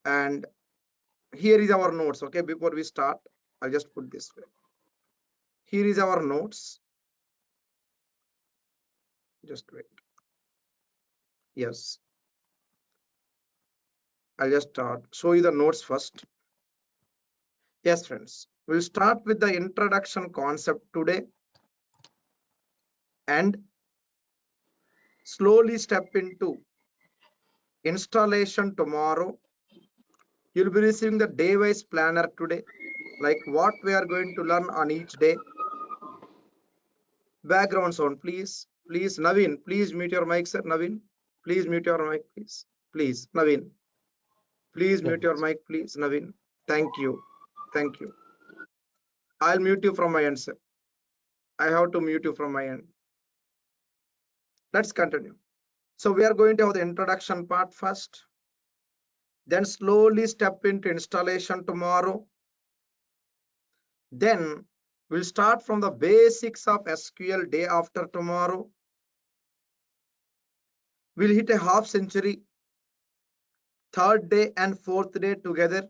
And here is our notes. Okay, before we start, I'll just put this way. Here is our notes. Just wait. Yes, I'll just show you the notes first. Yes, friends, we'll start with the introduction concept today and slowly step into installation tomorrow. You'll be receiving the day-wise planner today, like what we are going to learn on each day. Background sound, please. Please, Naveen, please mute your mic, sir. Naveen, please mute your mic, please. Please, Naveen. Please mute your mic, please, Naveen. Thank you. Thank you. I'll mute you from my end, sir. I have to mute you from my end. Let's continue. So we are going to have the introduction part first. Then slowly step into installation tomorrow. Then we'll start from the basics of SQL day after tomorrow. We'll hit a half century, third day and fourth day together.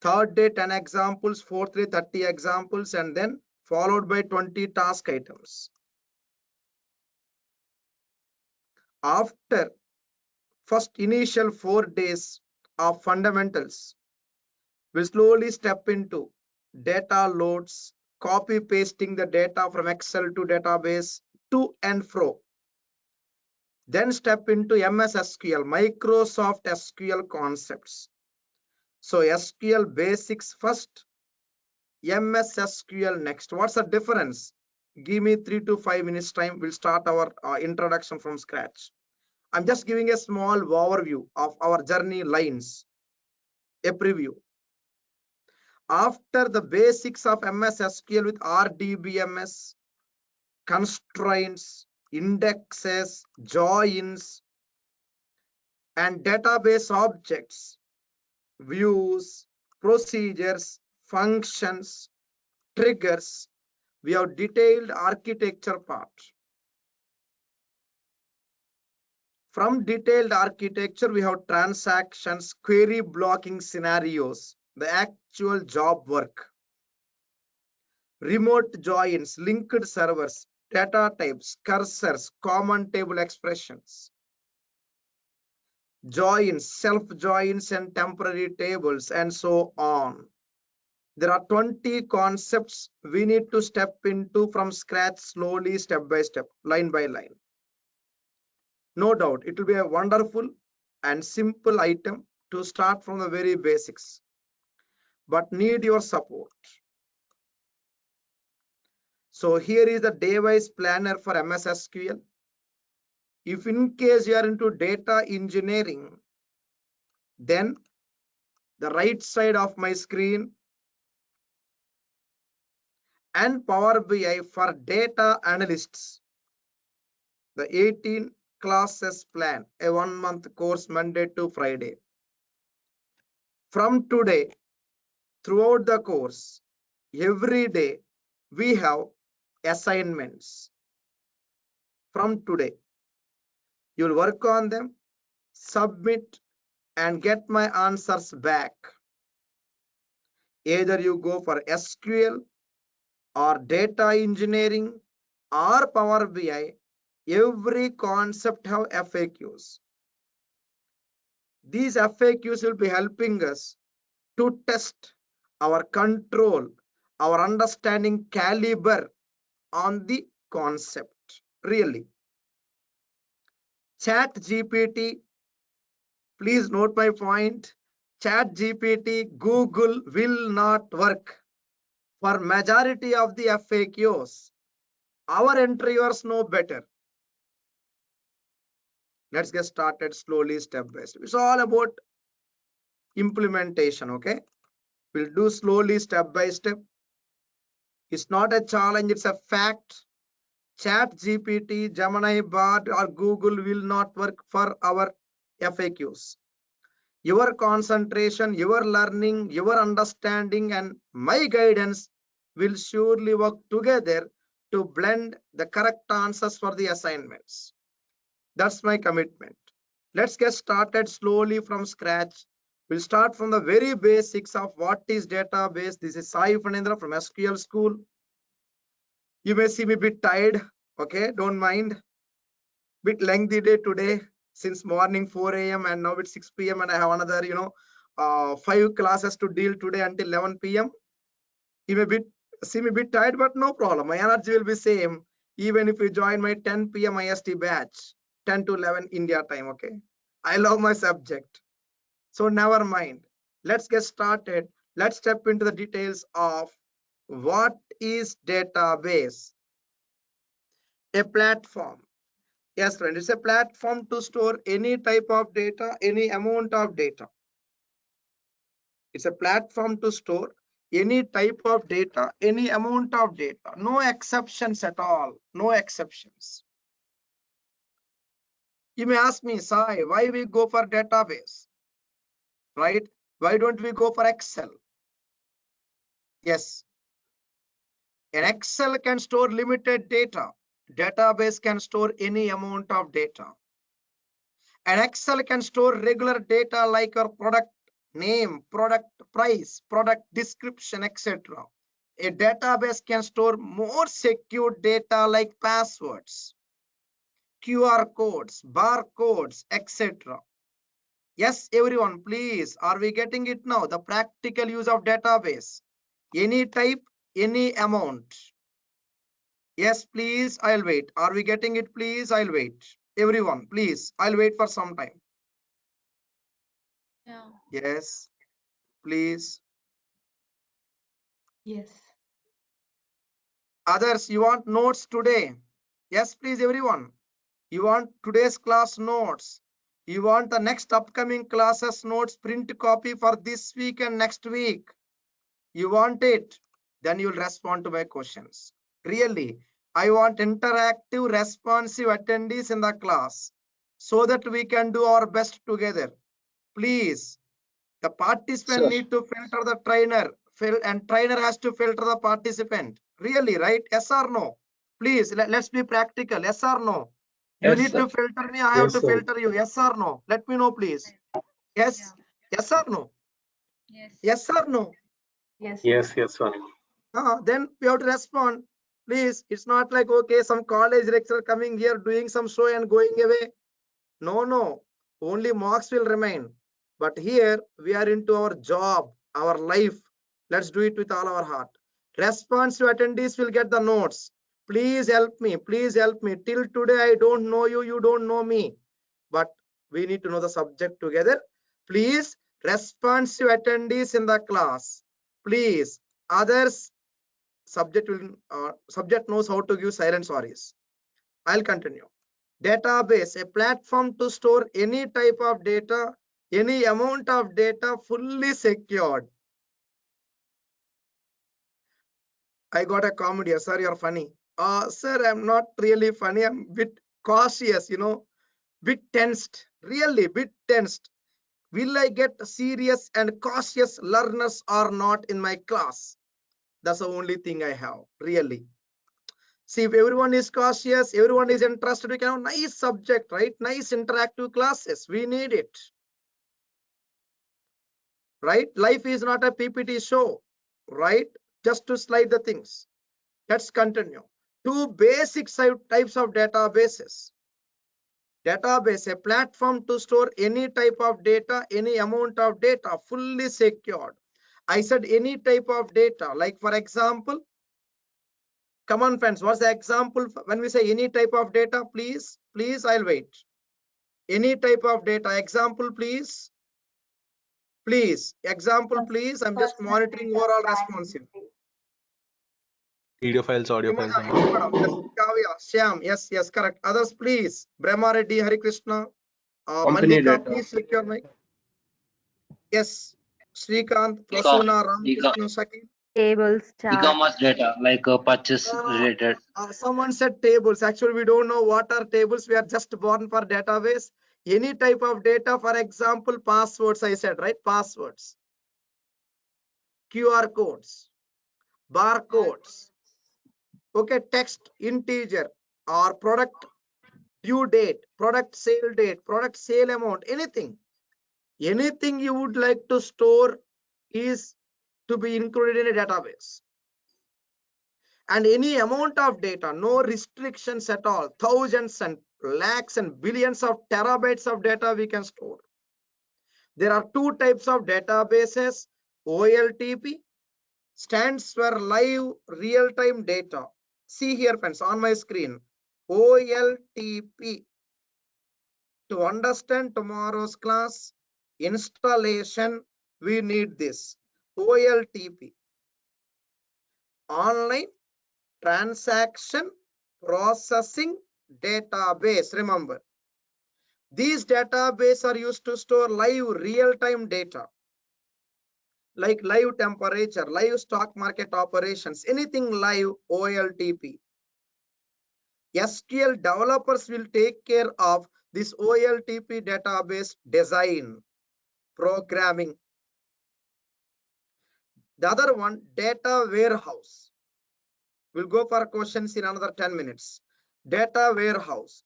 Third day 10 examples, fourth day 30 examples, and then followed by 20 task items. After first initial 4 days of fundamentals, we'll slowly step into data loads, copy pasting the data from Excel to database to and fro. Then step into MSSQL, Microsoft SQL concepts. So SQL basics first, MSSQL next. What's the difference? Give me 3 to 5 minutes time. We'll start our introduction from scratch. I'm just giving a small overview of our journey lines, a preview. After the basics of MSSQL with RDBMS, constraints, indexes, joins, and database objects, views, procedures, functions, triggers, we have detailed architecture part. From detailed architecture, we have transactions, query blocking scenarios, the actual job work, remote joins, linked servers, data types, cursors, common table expressions, joins, self joins and temporary tables, and so on. There are 20 concepts we need to step into from scratch, slowly, step by step, line by line. No doubt, it will be a wonderful and simple item to start from the very basics, but need your support. So here is the day-wise planner for MSSQL. If in case you are into data engineering, then the right side of my screen and Power BI for data analysts, the 18 classes plan, a 1-month course, Monday to Friday. From today, throughout the course, every day we have assignments. From today, you'll work on them, submit, and get my answers back. Either you go for SQL or data engineering or Power BI, every concept have FAQs. These FAQs will be helping us to test our control, our understanding caliber on the concept. Really. ChatGPT, please note my point. ChatGPT, Google will not work for majority of the FAQs. Our interviewers know better. Let's get started slowly, step by step. It's all about implementation, okay? We'll do slowly, step by step. It's not a challenge, it's a fact. ChatGPT, Gemini bot, or Google will not work for our FAQs. Your concentration, your learning, your understanding, and my guidance will surely work together to blend the correct answers for the assignments. That's my commitment. Let's get started slowly from scratch. We'll start from the very basics of what is database. This is Sai Fanendra from SQL School. You may see me a bit tired. Okay, don't mind. Bit lengthy day today since morning 4 a.m. and now it's 6 p.m. and I have another, 5 classes to deal today until 11 p.m. You may see me a bit tired, but no problem. My energy will be same even if you join my 10 p.m. IST batch, 10 to 11 India time. Okay, I love my subject, so never mind. Let's get started. Let's step into the details of what is database. A platform. Yes, friend, it's a platform to store any type of data, any amount of data. It's a platform to store any type of data, any amount of data. No exceptions at all. No exceptions. You may ask me, Sai, why we go for database? Right? Why don't we go for Excel? Yes. An Excel can store limited data. Database can store any amount of data. An Excel can store regular data like your product name, product price, product description, etc. A database can store more secure data like passwords, QR codes, barcodes, etc. Yes, everyone, please, are we getting it now? The practical use of database. Any type, any amount. Yes, please, I'll wait. Are we getting it, please? I'll wait. Everyone, please, I'll wait for some time. Yeah. Yes, please. Yes. Others, you want notes today? Yes, please, everyone. You want today's class notes? You want the next upcoming classes notes print copy for this week and next week? You want it? Then you'll respond to my questions. Really, I want interactive, responsive attendees in the class so that we can do our best together. Please, the participant need to filter the trainer, and trainer has to filter the participant. Really, right? Yes or no? Please, let's be practical. Yes or no? You Yes, need sir. to filter me. I have to filter you. Yes or no? Let me know, please. Yes. Yeah. Yes or no? Yes. Yes or no? Yes. Yes, yes, Swami. Then we have to respond. Please, it's not like, okay, some college lecturer coming here, doing some show and going away. No, no. Only marks will remain. But here we are into our job, our life. Let's do it with all our heart. Responsive attendees will get the notes. Please help me. Please help me. Till today, I don't know you. You don't know me. But we need to know the subject together. Please, responsive attendees in the class. Please, others, subject knows how to give silent sorries. I'll continue. Database, a platform to store any type of data, any amount of data, fully secured. I got a comedy. Sir, you're funny. Sir, I'm not really funny. I'm a bit cautious, bit tensed. Really, bit tensed. Will I get serious and cautious learners or not in my class? That's the only thing I have, really. See, if everyone is cautious, everyone is interested, we can have nice subject, right? Nice interactive classes. We need it. Right? Life is not a PPT show, right? Just to slide the things. Let's continue. Two basic types of databases. Database, a platform to store any type of data, any amount of data, fully secured. I said any type of data, like for example, come on friends, what's the example when we say any type of data? Please, I'll wait. Any type of data, example please. Please, example please. I'm just monitoring overall responsive. Video files, audio files. Yes, madam. Yes, Kavya, Shyam. Yes, correct. Others, please. Brahma Reddy, Hari Krishna. Mallika, please click your mic. Yes. Srikanth, Prasuna, Ramakrishna, Shakil. Tables, chart. E-commerce data like purchase related. Someone said tables. Actually, we don't know what are tables. We are just born for database. Any type of data, for example, passwords, I said, right? Passwords. QR codes. Barcodes. Okay, text, integer, or product due date, product sale date, product sale amount, anything you would like to store is to be included in a database. And any amount of data, no restrictions at all, thousands and lakhs and billions of terabytes of data we can store. There are two types of databases. OLTP stands for live real-time data. See here friends on my screen, OLTP. To understand tomorrow's class installation, we need this OLTP, online transaction processing database. Remember, these databases are used to store live real-time data like live temperature, live stock market operations, anything live. OLTP. SQL developers will take care of this OLTP database design, programming. The other one, data warehouse. We'll go for questions in another 10 minutes. Data warehouse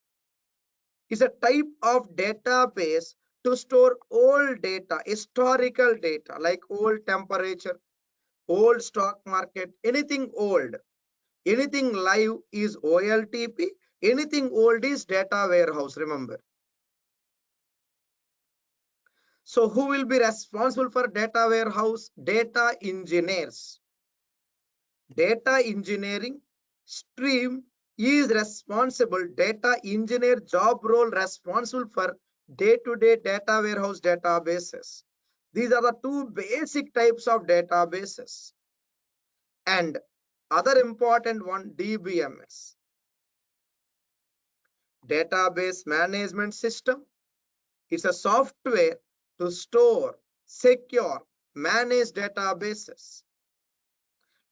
is a type of database to store old data, historical data like old temperature, old stock market, anything old. Anything live is OLTP, anything old is data warehouse, remember. So who will be responsible for data warehouse? Data engineers. Data engineering stream is responsible, data engineer job role responsible for day-to-day data warehouse databases. These are the two basic types of databases. And other important one, DBMS. Database Management System. It's a software to store, secure, manage databases.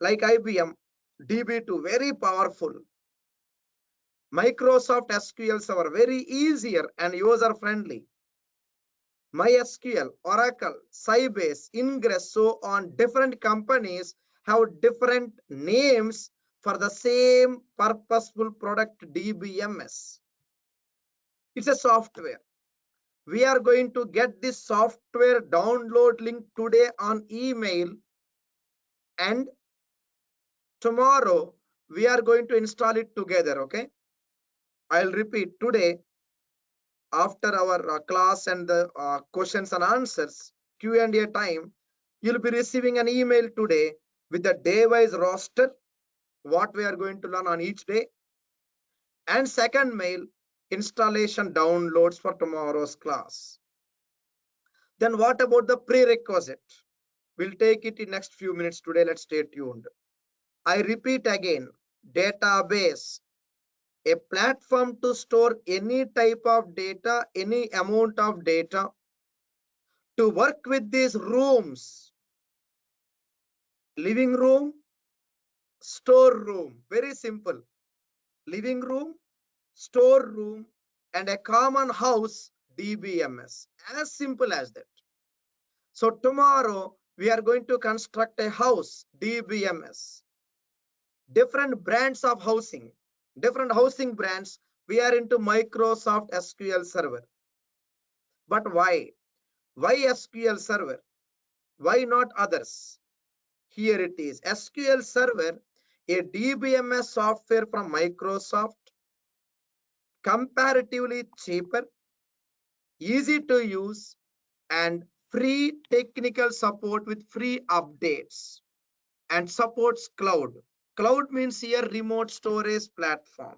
Like IBM, DB2, very powerful. Microsoft SQL Server, very easier and user-friendly. MySQL, Oracle, Sybase, Ingress, so on. Different companies have different names for the same purposeful product, DBMS. It's a software. We are going to get this software download link today on email, and tomorrow we are going to install it together, okay? I'll repeat, today after our class and the questions and answers Q&A time, you'll be receiving an email today with the day-wise roster, what we are going to learn on each day, and second mail, installation downloads for tomorrow's class. Then what about the prerequisite? We'll take it in next few minutes today. Let's stay tuned. I repeat again, database, a platform to store any type of data, any amount of data. To work with these rooms, living room, store room, very simple. Living room, store room, and a common house, DBMS, as simple as that. So tomorrow we are going to construct a house, DBMS. Different brands of housing, different housing brands. We are into Microsoft SQL Server. But why? Why SQL Server? Why not others? Here it is, SQL Server, a DBMS software from Microsoft, comparatively cheaper, easy to use, and free technical support with free updates, and supports cloud. Cloud means here remote storage platform.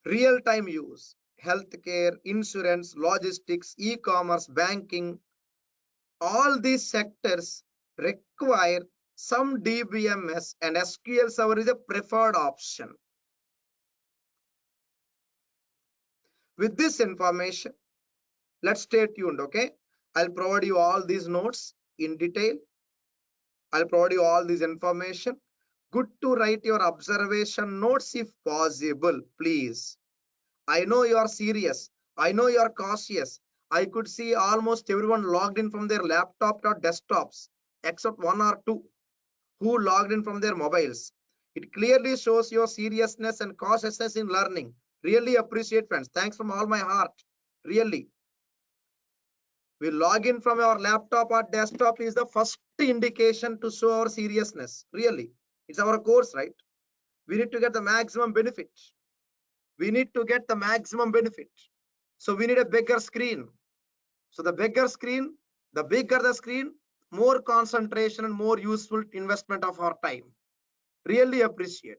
Real-time use, healthcare, insurance, logistics, e-commerce, banking, all these sectors require some DBMS, and SQL Server is a preferred option. With this information, let's stay tuned, okay? I'll provide you all these notes in detail. I'll provide you all this information. Good to write your observation notes if possible, please. I know you are serious. I know you are cautious. I could see almost everyone logged in from their laptop or desktops, except one or two who logged in from their mobiles. It clearly shows your seriousness and cautiousness in learning. Really appreciate, friends. Thanks from all my heart. Really. We log in from our laptop or desktop is the first indication to show our seriousness. Really. It's our course, right? We need to get the maximum benefit. We need to get the maximum benefit. So we need a bigger screen. So the bigger screen, the bigger the screen, more concentration and more useful investment of our time. Really appreciate.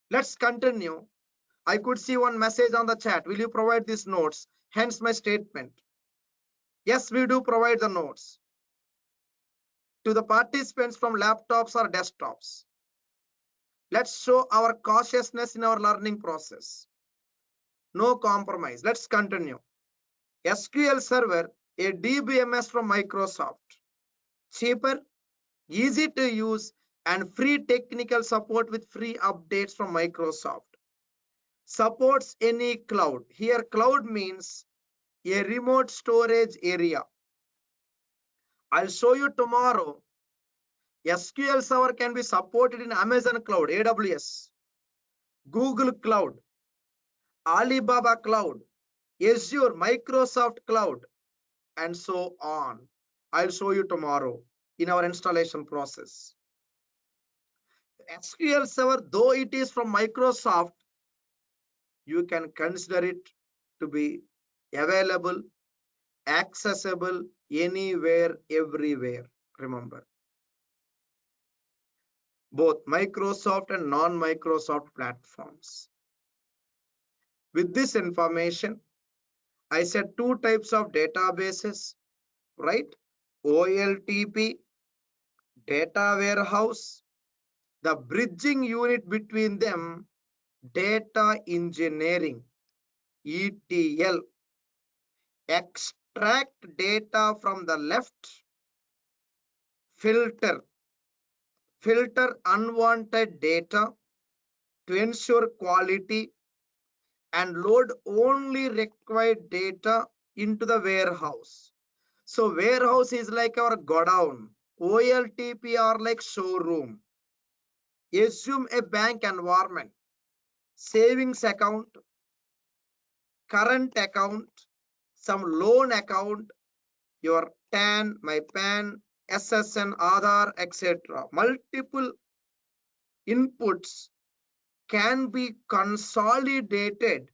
Let's continue. I could see one message on the chat. Will you provide these notes? Hence my statement. Yes, we do provide the notes to the participants from laptops or desktops. Let's show our cautiousness in our learning process. No compromise. Let's continue. SQL Server, a DBMS from Microsoft. Cheaper, easy to use, and free technical support with free updates from Microsoft. Supports any cloud. Here, cloud means a remote storage area. I'll show you tomorrow. SQL Server can be supported in Amazon Cloud, AWS, Google Cloud, Alibaba Cloud, Azure, Microsoft Cloud, and so on. I'll show you tomorrow in our installation process. SQL Server, though it is from Microsoft, you can consider it to be available, accessible anywhere, everywhere. Remember, both Microsoft and non-Microsoft platforms. With this information, I said two types of databases, right? OLTP, data warehouse, the bridging unit between them, data engineering, ETL, extract data from the left, filter unwanted data to ensure quality, and load only required data into the warehouse. So warehouse is like our godown. OLTP are like showroom. Assume a bank environment, savings account, current account, some loan account, your TAN, my PAN, SSN, Aadhaar, etc. Multiple inputs can be consolidated,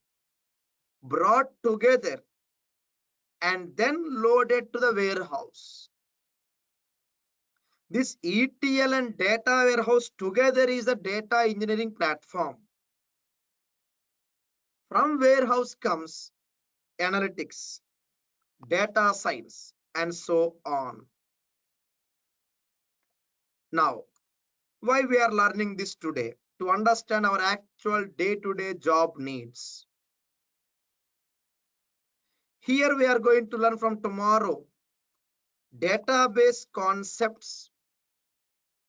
brought together, and then loaded to the warehouse. This ETL and data warehouse together is a data engineering platform. From warehouse comes analytics, data science, and so on. Now, why we are learning this today? To understand our actual day-to-day job needs. Here we are going to learn from tomorrow database concepts,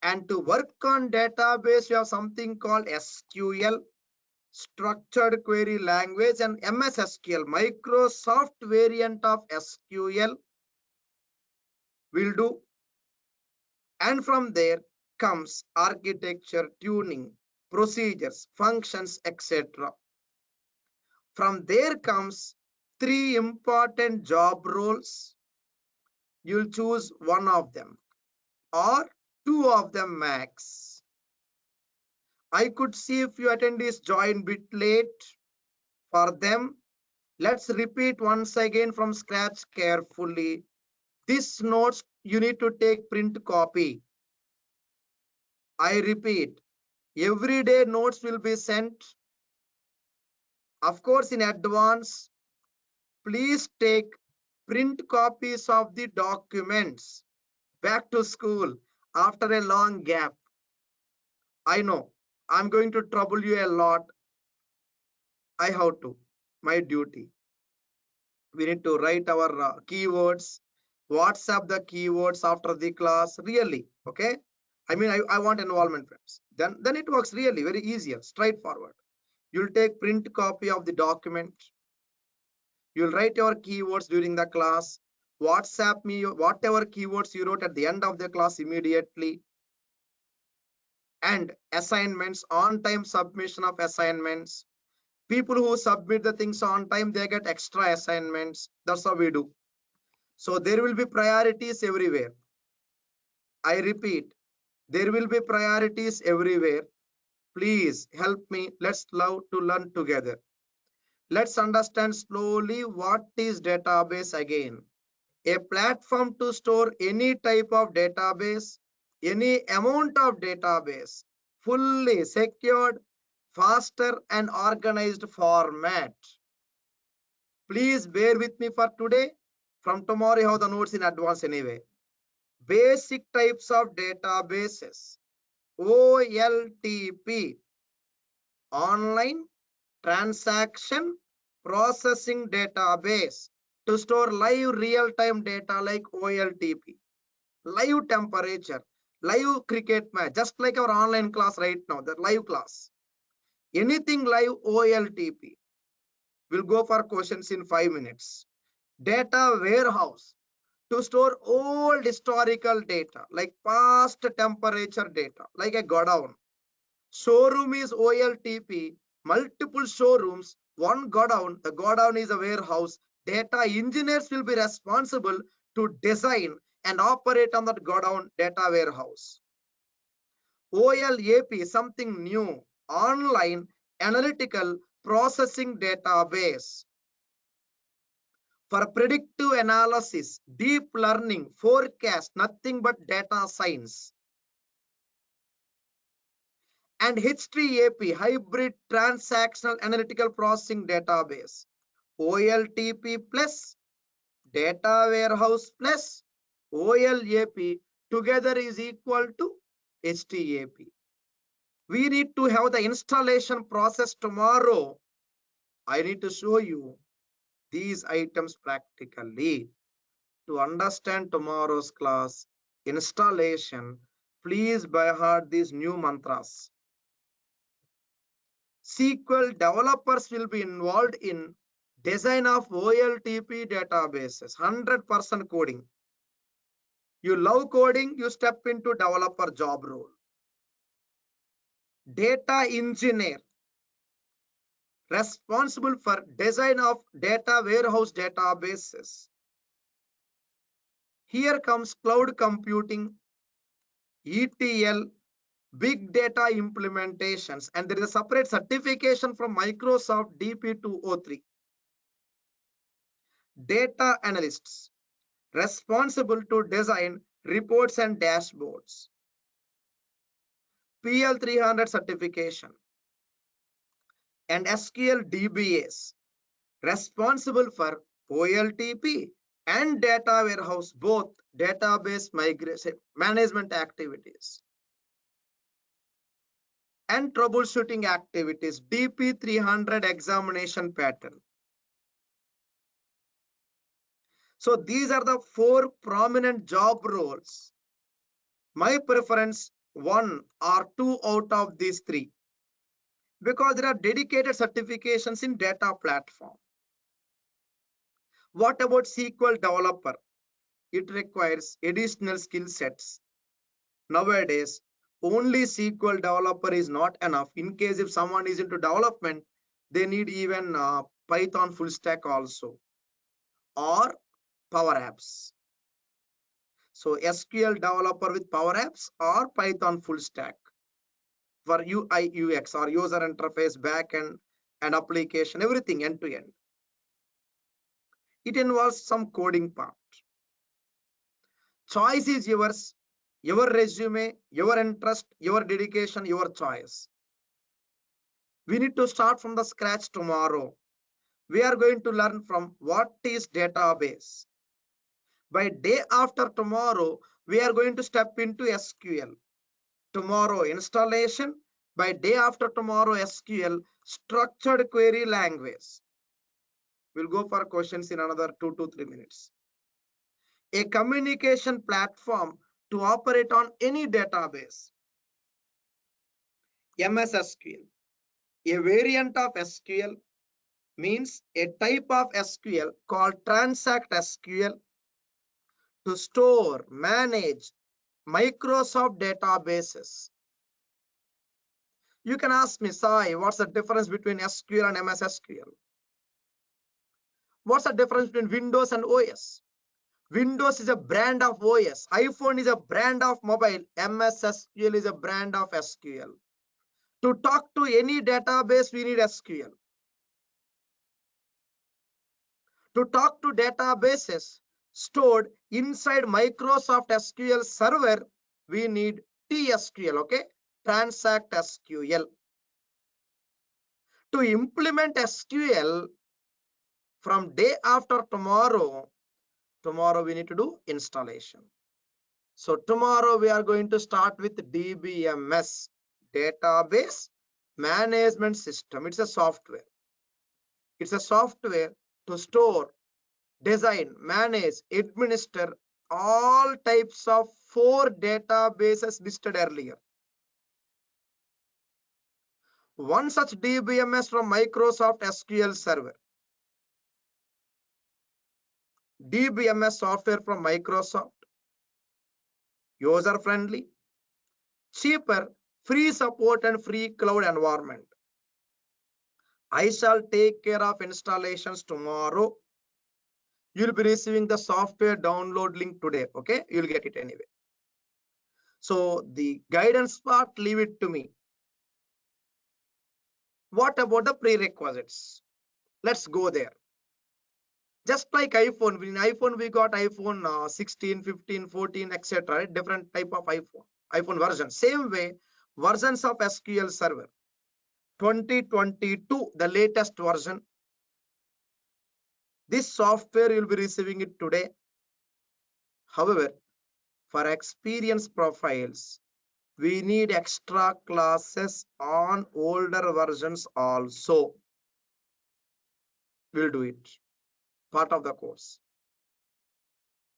and to work on database we have something called SQL, structured query language, and MSSQL, Microsoft variant of SQL will do. And from there comes architecture, tuning, procedures, functions, etc. From there comes three important job roles. You'll choose one of them or two of them max. I could see if you attendees join bit late. For them, let's repeat once again from scratch carefully. This notes you need to take print copy. I repeat, every day notes will be sent. Of course, in advance, please take print copies of the documents. Back to school after a long gap. I know I'm going to trouble you a lot. I have to, my duty. We need to write our keywords, WhatsApp the keywords after the class, really, okay? I mean, I want involvement, friends. Then it works really very easier, straightforward. You'll take print copy of the document. You'll write your keywords during the class. WhatsApp me whatever keywords you wrote at the end of the class immediately. and assignments, on-time submission of assignments. People who submit the things on time, they get extra assignments. That's how we do. So there will be priorities everywhere. I repeat, there will be priorities everywhere. Please help me. Let's love to learn together. Let's understand slowly what is database again. A platform to store any type of database, any amount of database, fully secured, faster and organized format. Please bear with me for today. From tomorrow you have the notes in advance anyway. Basic types of databases. OLTP, online transaction processing database, to store live real-time data like OLTP, live temperature, live cricket match, just like our online class right now, the live class. Anything live OLTP. We'll go for questions in 5 minutes. Data warehouse, to store old historical data like past temperature data like a godown. Showroom is OLTP, multiple showrooms, one godown. The godown is a warehouse. Data engineers will be responsible to design and operate on that godown data warehouse. OLAP, something new, online analytical processing database. For predictive analysis, deep learning, forecast, nothing but data science. And H3AP, hybrid transactional analytical processing database. OLTP plus data warehouse plus OLAP together is equal to H3AP. We need to have the installation process tomorrow. I need to show you these items practically. To understand tomorrow's class installation, please by heart these new mantras. SQL developers will be involved in design of OLTP databases, 100% coding. You love coding, you step into developer job role. Data engineer, responsible for design of data warehouse databases. Here comes cloud computing, ETL, big data implementations, and there is a separate certification from Microsoft DP203. Data analysts, responsible to design reports and dashboards. PL300 certification. And SQL DBAs, responsible for OLTP and data warehouse, both database migration management activities and troubleshooting activities, DP300 examination pattern. So these are the 4 prominent job roles. My preference 1 or 2 out of these 3, because there are dedicated certifications in data platform. What about SQL Developer? It requires additional skill sets. Nowadays, only SQL Developer is not enough. In case if someone is into development, they need even Python full stack also, or Power Apps. So SQL Developer with Power Apps or Python full stack for UI UX or user interface, backend and application, everything end to end. It involves some coding part. Choice is yours, your resume, your interest, your dedication, your choice. We need to start from the scratch tomorrow. We are going to learn from what is database. By day after tomorrow, we are going to step into SQL. Tomorrow installation, by day after tomorrow SQL, structured query language. We'll go for questions in another 2 to 3 minutes. A communication platform to operate on any database. MSSQL, a variant of SQL, means a type of SQL called Transact SQL to store, manage Microsoft databases. You can ask me, Sai, what's the difference between SQL and MSSQL? What's the difference between Windows and OS? Windows is a brand of OS. iPhone is a brand of mobile. MSSQL is a brand of SQL. To talk to any database, we need SQL. To talk to databases stored inside Microsoft SQL Server, we need TSQL, okay? Transact SQL. To implement SQL from day after tomorrow we need to do installation. So tomorrow we are going to start with DBMS, Database Management System. It's a software. It's a software to store, design, manage, administer all types of 4 databases listed earlier. One such DBMS from Microsoft SQL Server. DBMS software from Microsoft. User friendly, cheaper, free support and free cloud environment. I shall take care of installations tomorrow. You'll be receiving the software download link today. Okay, you'll get it anyway. So the guidance part, leave it to me. What about the prerequisites? Let's go there. Just like iPhone, in iPhone we got iPhone 16, 15, 14, etc. Right? Different type of iPhone version. Same way, versions of SQL Server. 2022, the latest version. This software you'll be receiving it today. However, for experienced profiles, we need extra classes on older versions also. We'll do it. Part of the course.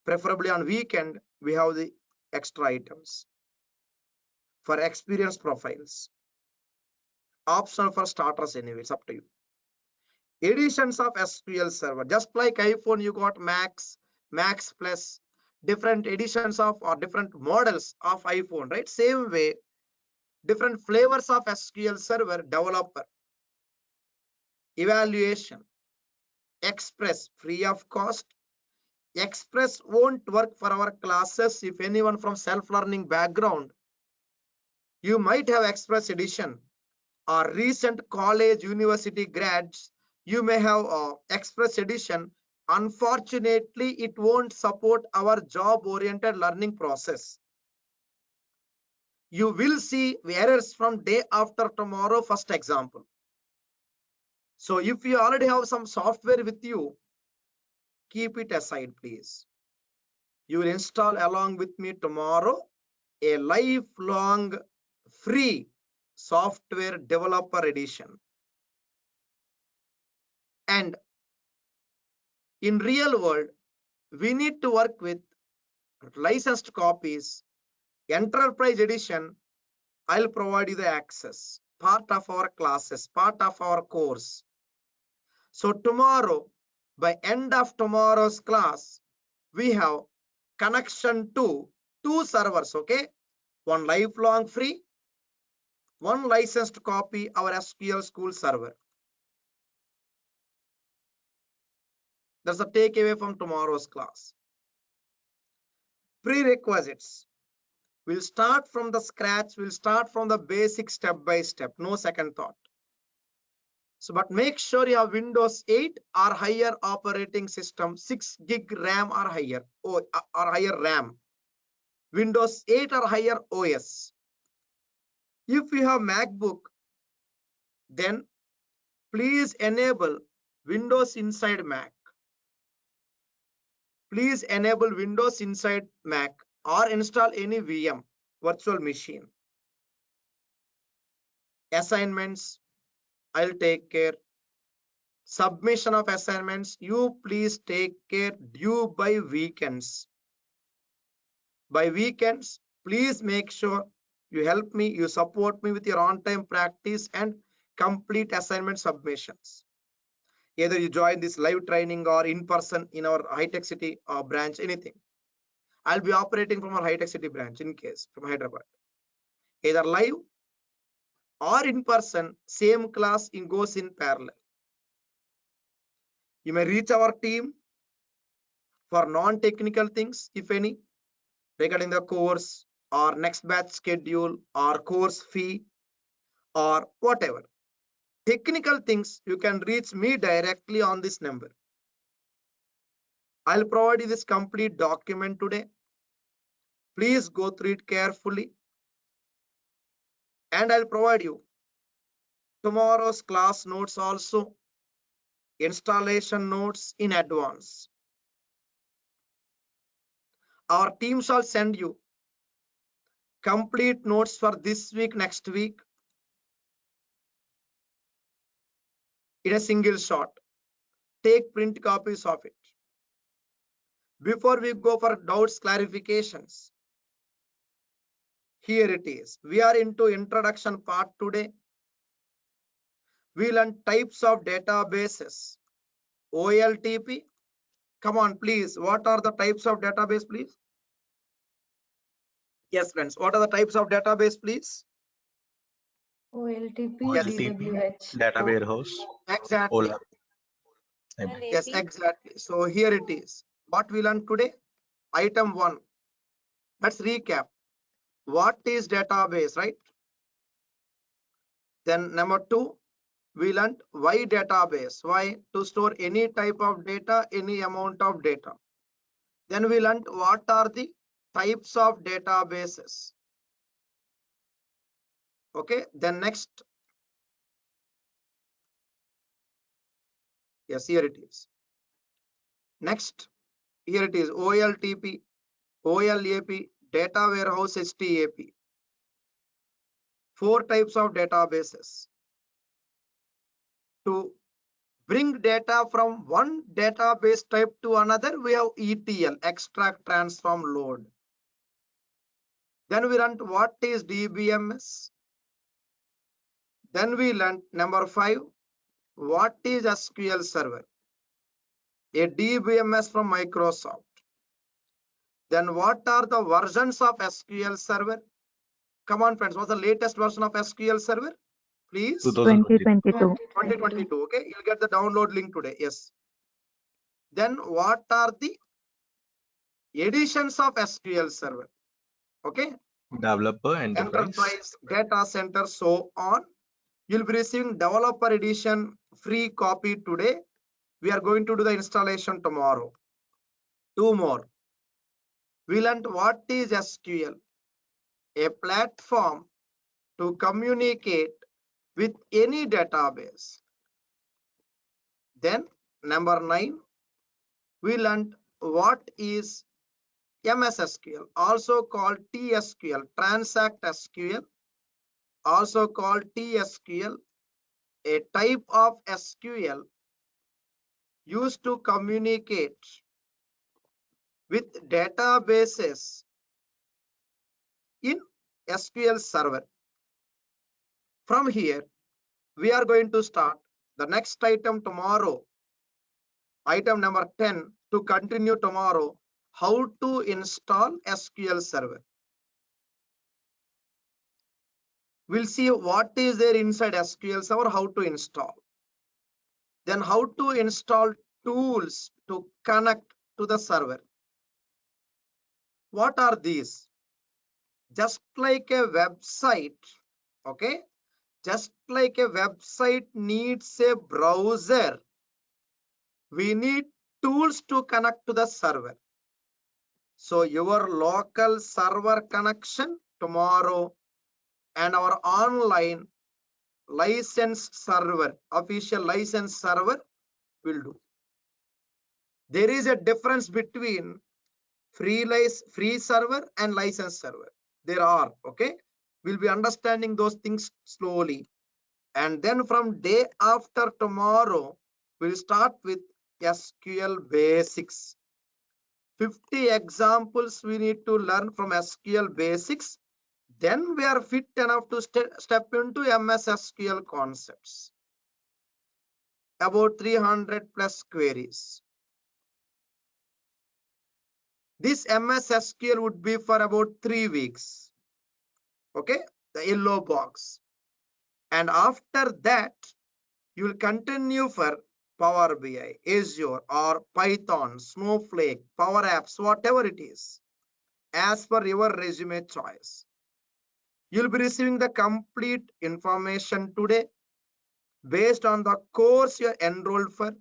Preferably on weekend, we have the extra items. For experienced profiles. Optional for starters anyway, it's up to you. Editions of SQL Server. Just like iPhone, you got Max, Max Plus, different editions of or different models of iPhone, right? Same way, different flavors of SQL Server. Developer, evaluation, Express, free of cost. Express won't work for our classes. If anyone from self-learning background, you might have Express edition, or recent college university grads, you may have Express edition. Unfortunately, it won't support our job-oriented learning process. You will see errors from day after tomorrow, first example. So if you already have some software with you, keep it aside, please. You will install along with me tomorrow a lifelong free software developer edition. And in real world, we need to work with licensed copies. Enterprise edition, I'll provide you the access, part of our classes, part of our course. So tomorrow, by end of tomorrow's class, we have connection to 2 servers, okay? One lifelong free, one licensed copy, our SQL School server. That's a takeaway from tomorrow's class. Prerequisites. We'll start from the scratch. We'll start from the basic step by step. No second thought. So, but make sure you have Windows 8 or higher operating system, 6 gig RAM or higher, or higher RAM. Windows 8 or higher OS. If you have MacBook, then please enable Windows inside Mac. Please enable Windows inside Mac or install any VM, virtual machine. Assignments, I'll take care. Submission of assignments, you please take care, due by weekends. By weekends, please make sure you help me, you support me with your on-time practice and complete assignment submissions. Either you join this live training or in person in our high-tech city branch, anything. I'll be operating from our high-tech city branch in case from Hyderabad. Either live or in person, same class goes in parallel. You may reach our team for non-technical things, if any, regarding the course or next batch schedule or course fee or whatever. Technical things, you can reach me directly on this number. I'll provide you this complete document today. Please go through it carefully. And I'll provide you tomorrow's class notes also, installation notes in advance. Our team shall send you complete notes for this week, next week in a single shot. Take print copies of it. Before we go for doubts, clarifications, here it is. We are into introduction part today. We learn types of databases. OLTP. Come on, please. What are the types of database, please? Yes, friends. What are the types of database, please? OLTP, Yes. DWH. Data warehouse, Exactly. OLAP. Yes, exactly. So here it is. What we learned today? Item 1. Let's recap. What is database, right? Then number 2, we learned why database. Why? To store any type of data, any amount of data. Then we learned what are the types of databases. Okay, then next. Yes, here it is. Next, here it is OLTP, OLAP, data warehouse, STAP. 4 types of databases. To bring data from one database type to another, we have ETL, extract, transform, load. Then we learned what is DBMS. Then we learned number 5, what is SQL Server, a DBMS from Microsoft. Then what are the versions of SQL Server? Come on, friends, what's the latest version of SQL Server? Please. 2022. 2022. Okay, you'll get the download link today. Yes. Then what are the editions of SQL Server? Okay. Developer, Enterprise, data center, so on. You'll be receiving developer edition free copy today. We are going to do the installation tomorrow. 2 more. We learned what is SQL, a platform to communicate with any database. Then number 9, we learned what is MSSQL, also called TSQL, Transact SQL, also called TSQL, a type of SQL used to communicate with databases in SQL Server. From here, we are going to start the next item tomorrow, item number 10, to continue tomorrow, how to install SQL Server. We'll see what is there inside SQL Server, how to install. Then how to install tools to connect to the server. What are these? Just like a website, okay? Just like a website needs a browser, we need tools to connect to the server. So your local server connection tomorrow and our online license server, official license server will do. There is a difference between free server and license server. There are, okay? We'll be understanding those things slowly. And then from day after tomorrow, we'll start with SQL basics. 50 examples we need to learn from SQL basics. Then we are fit enough to step into MSSQL concepts. About 300 plus queries. This MSSQL would be for about 3 weeks. Okay, the yellow box. And after that, you will continue for Power BI, Azure, or Python, Snowflake, Power Apps, whatever it is, as per your resume choice. You'll be receiving the complete information today based on the course you're enrolled for.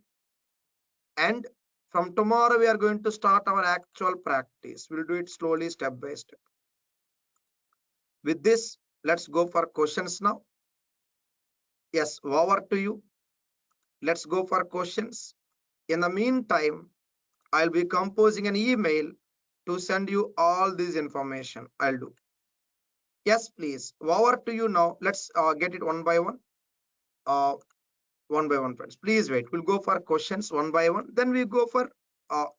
And from tomorrow, we are going to start our actual practice. We'll do it slowly, step by step. With this, let's go for questions now. Yes, over to you. Let's go for questions. In the meantime, I'll be composing an email to send you all this information. I'll do. Yes, please. Over to you now. Let's get it one by one. One by one, friends. Please wait. We'll go for questions one by one. Then we go for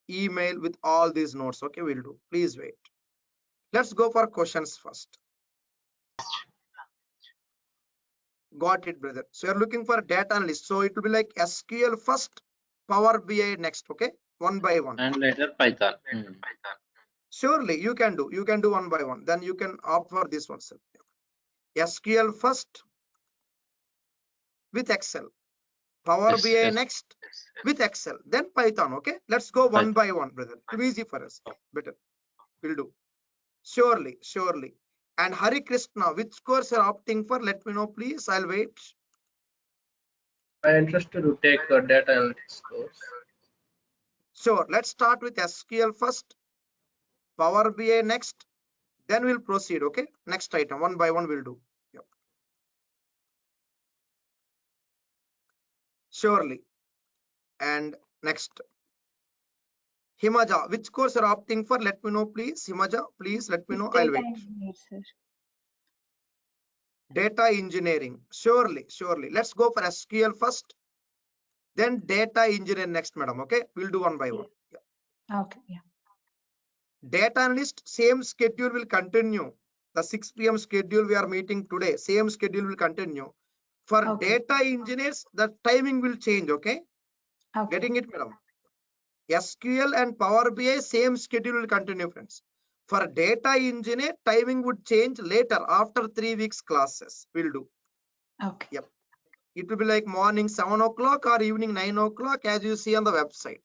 email with all these notes. Okay, we'll do. Please wait. Let's go for questions first. Got it, brother. So you're looking for data analyst. So it will be like SQL first, Power BI next. Okay, one by one. And later Python. Surely you can do. You can do one by one. Then you can opt for this one. SQL first with Excel. Power BI next with Excel. Then Python. Okay, let's go one by one, brother. It'll be easy for us. Better. We'll do. Surely, surely. And Hari Krishna, which course you're opting for? Let me know, please. I'll wait. I'm interested to take a data analytics course. Sure. Let's start with SQL first, Power BI next. Then we'll proceed. Okay. Next item, one by one, we'll do. Yep. Surely. And next. Himaja, which course you're opting for? Let me know, please. Himaja, please let me know. I'll wait. Data engineering. Surely, surely. Let's go for SQL first. Then data engineer next, madam. Okay. We'll do one by one. Yeah. Okay. Yeah. Data analyst, same schedule will continue. The 6 p.m. schedule we are meeting today, same schedule will continue. For data engineers, the timing will change. Okay. Getting it, madam? SQL and Power BI, same schedule will continue, friends. For data engineer, timing would change later after 3 weeks classes. We'll do. Okay. Yep. It will be like morning 7 o'clock or evening 9 o'clock, as you see on the website.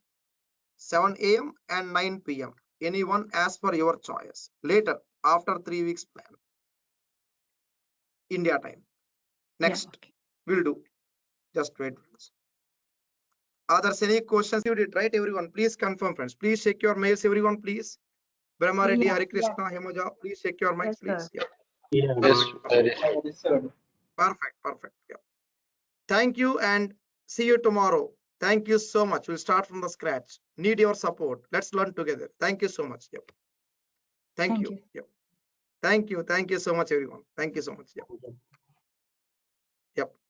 7 a.m. and 9 p.m. Anyone as per your choice. Later, after 3 weeks plan. India time. Next, we'll do. Just wait, friends. Others, any questions you did, right? Everyone, please confirm, friends. Please check your mails, everyone, please. Brahma Reddy, Hari Krishna, Himaja, please check your mics, please. Yeah. Perfect, perfect. Yeah. Thank you and see you tomorrow. Thank you so much. We'll start from the scratch. Need your support. Let's learn together. Thank you so much. Yep. Thank you. Yep. Thank you. Thank you so much, everyone. Thank you so much. Yep. Yep.